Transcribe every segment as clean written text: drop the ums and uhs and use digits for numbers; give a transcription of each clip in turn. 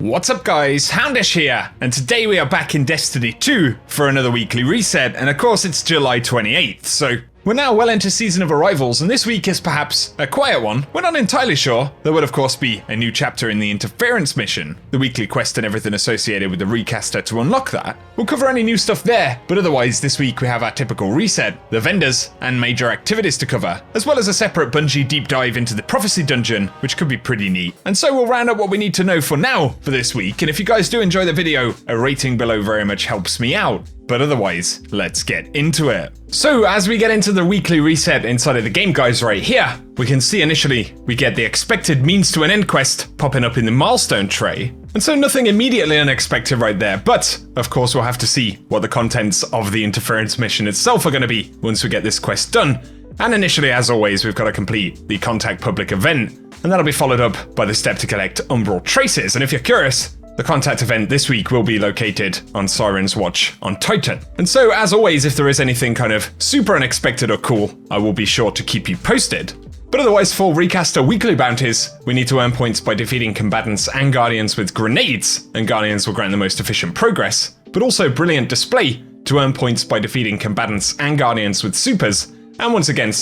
What's up guys, Houndish here, and today we are back in Destiny 2 for another weekly reset, and of course it's July 28th, so we're now well into Season of Arrivals, and this week is perhaps a quiet one. We're not entirely sure. There would of course be a new chapter in the Interference mission, the weekly quest and everything associated with the Recaster to unlock that. We'll cover any new stuff there, but otherwise this week we have our typical reset, the vendors, and major activities to cover, as well as a separate Bungie deep dive into the Prophecy Dungeon, which could be pretty neat. And so we'll round up what we need to know for now for this week, and if you guys do enjoy the video, a rating below very much helps me out. But otherwise, let's get into it. So as we get into the weekly reset inside of the game guys right here, we can see initially we get the expected means to an end quest popping up in the milestone tray. And so nothing immediately unexpected right there, but of course we'll have to see what the contents of the interference mission itself are going to be once we get this quest done. And initially, as always, we've got to complete the Contact Public event, and that'll be followed up by the step to collect Umbral Traces. And if you're curious, the Contact event this week will be located on Siren's Watch on Titan. And so, as always, if there is anything kind of super unexpected or cool, I will be sure to keep you posted. But otherwise, for Recaster weekly bounties, we need to earn points by defeating combatants and Guardians with grenades, and Guardians will grant the most efficient progress, but also Brilliant Display to earn points by defeating combatants and Guardians with supers, and once again,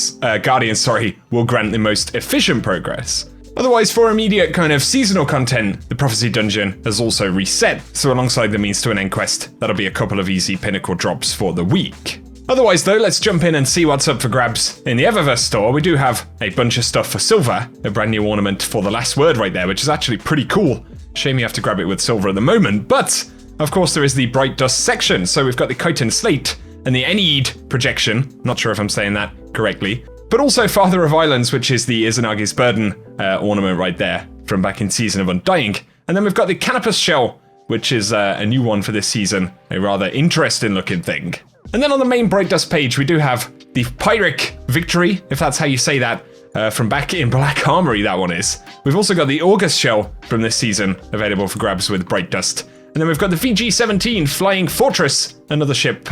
Guardians will grant the most efficient progress. Otherwise, for immediate kind of seasonal content, the Prophecy Dungeon has also reset, so alongside the means to an end quest, that'll be a couple of easy Pinnacle Drops for the week. Otherwise though, let's jump in and see what's up for grabs in the Eververse Store. We do have a bunch of stuff for silver, a brand new ornament for the last word right there, which is actually pretty cool. Shame you have to grab it with silver at the moment, but of course there is the Bright Dust section, so we've got the Chitin Slate and the Ennead projection, not sure if I'm saying that correctly, but also Father of Islands, which is the Izanagi's Burden ornament right there from back in Season of Undying. And then we've got the Canopus Shell, which is a new one for this season, a rather interesting looking thing. And then on the main Bright Dust page, we do have the Pyrrhic Victory, if that's how you say that, from back in Black Armory, that one is. We've also got the August Shell from this season, available for grabs with Bright Dust. And then we've got the VG-17 Flying Fortress, another ship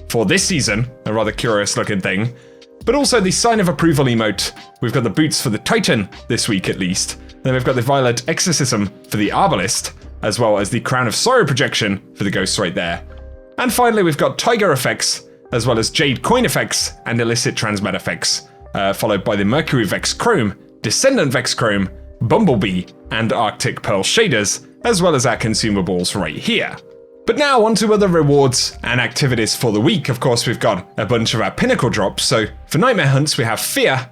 for this season, a rather curious looking thing. But also the Sign of Approval emote. We've got the boots for the Titan, this week at least. And then we've got the Violet Exorcism for the Arbalist, as well as the Crown of Sorrow projection for the Ghosts right there. And finally, we've got Tiger effects, as well as Jade Coin effects and Illicit Transmat effects, followed by the Mercury Vex Chrome, Descendant Vex Chrome, Bumblebee, and Arctic Pearl shaders, as well as our consumables right here. But now on to other rewards and activities for the week. Of course, we've got a bunch of our Pinnacle Drops. So for Nightmare Hunts, we have Fear,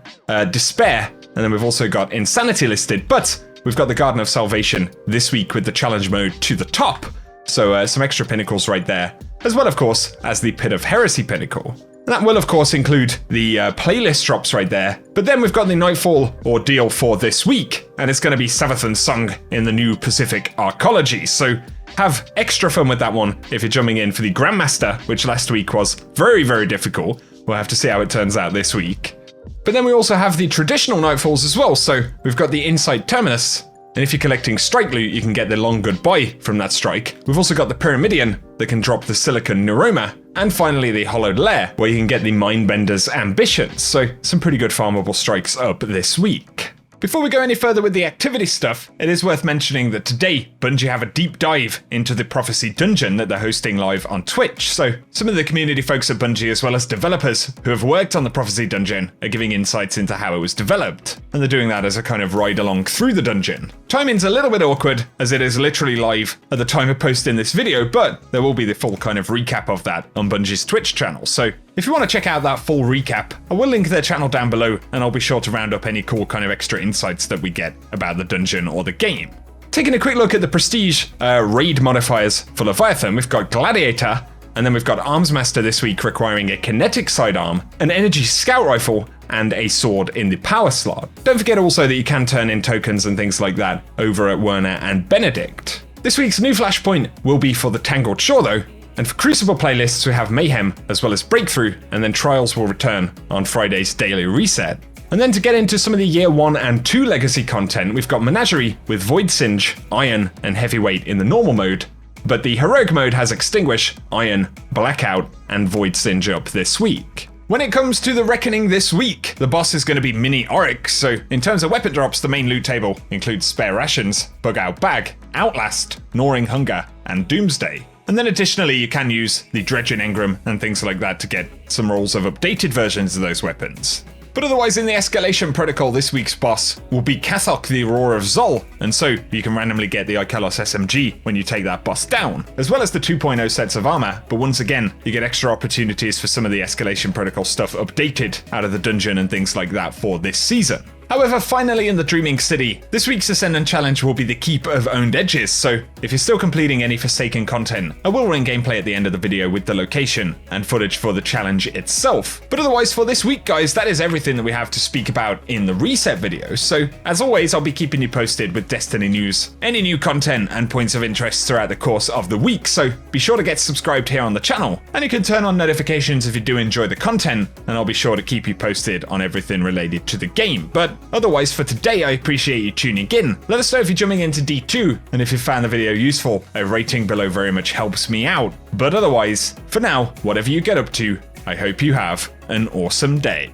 Despair, and then we've also got Insanity listed, but we've got the Garden of Salvation this week with the challenge mode to the top. So some extra pinnacles right there, as well, of course, as the Pit of Heresy Pinnacle. And that will, of course, include the playlist drops right there. But then we've got the Nightfall ordeal for this week, and it's going to be Savathun sung in the new Pacific Arcology. So have extra fun with that one if you're jumping in for the Grandmaster, which last week was very, very difficult. We'll have to see how it turns out this week. But then we also have the traditional Nightfalls as well. So we've got the Insight Terminus, and if you're collecting strike loot, you can get the Long Goodbye from that strike. We've also got the Pyramidion that can drop the Silicon Neuroma, and finally the Hollowed Lair, where you can get the Mindbender's Ambitions. So some pretty good farmable strikes up this week. Before we go any further with the activity stuff, it is worth mentioning that today, Bungie have a deep dive into the Prophecy Dungeon that they're hosting live on Twitch. So some of the community folks at Bungie, as well as developers who have worked on the Prophecy Dungeon, are giving insights into how it was developed. And they're doing that as a kind of ride along through the dungeon. Timing's a little bit awkward, as it is literally live at the time of posting this video, but there will be the full kind of recap of that on Bungie's Twitch channel. So if you want to check out that full recap, I will link their channel down below, and I'll be sure to round up any cool kind of extra insights that we get about the dungeon or the game. Taking a quick look at the prestige raid modifiers for Leviathan, we've got Gladiator, and then we've got Armsmaster this week requiring a kinetic sidearm, an energy scout rifle, and a sword in the power slot. Don't forget also that you can turn in tokens and things like that over at Werner and Benedict. This week's new flashpoint will be for the Tangled Shore though, and for Crucible playlists we have Mayhem as well as Breakthrough, and then Trials will return on Friday's daily reset. And then to get into some of the Year 1 and 2 legacy content, we've got Menagerie with Void Singe, Iron, and Heavyweight in the normal mode, but the Heroic mode has Extinguish, Iron, Blackout, and Void Singe up this week. When it comes to the Reckoning this week, the boss is going to be Mini Oryx, so in terms of weapon drops, the main loot table includes Spare Rations, Bug Out Bag, Outlast, Gnawing Hunger, and Doomsday. And then additionally, you can use the Dredging Engram and things like that to get some rolls of updated versions of those weapons. But otherwise, in the Escalation Protocol, this week's boss will be Kathok, the Aurora of Zol, and so you can randomly get the Ikelos SMG when you take that boss down, as well as the 2.0 sets of armor, but once again, you get extra opportunities for some of the Escalation Protocol stuff updated out of the dungeon and things like that for this season. However, finally in the Dreaming City, this week's Ascendant Challenge will be the Keep of Owned Edges, so if you're still completing any Forsaken content, I will run gameplay at the end of the video with the location and footage for the challenge itself. But otherwise for this week, guys, that is everything that we have to speak about in the reset video, so as always, I'll be keeping you posted with Destiny news, any new content and points of interest throughout the course of the week, so be sure to get subscribed here on the channel, and you can turn on notifications if you do enjoy the content, and I'll be sure to keep you posted on everything related to the game. But otherwise, for today, I appreciate you tuning in. Let us know if you're jumping into D2, and if you found the video useful, a rating below very much helps me out. But otherwise, for now, whatever you get up to, I hope you have an awesome day.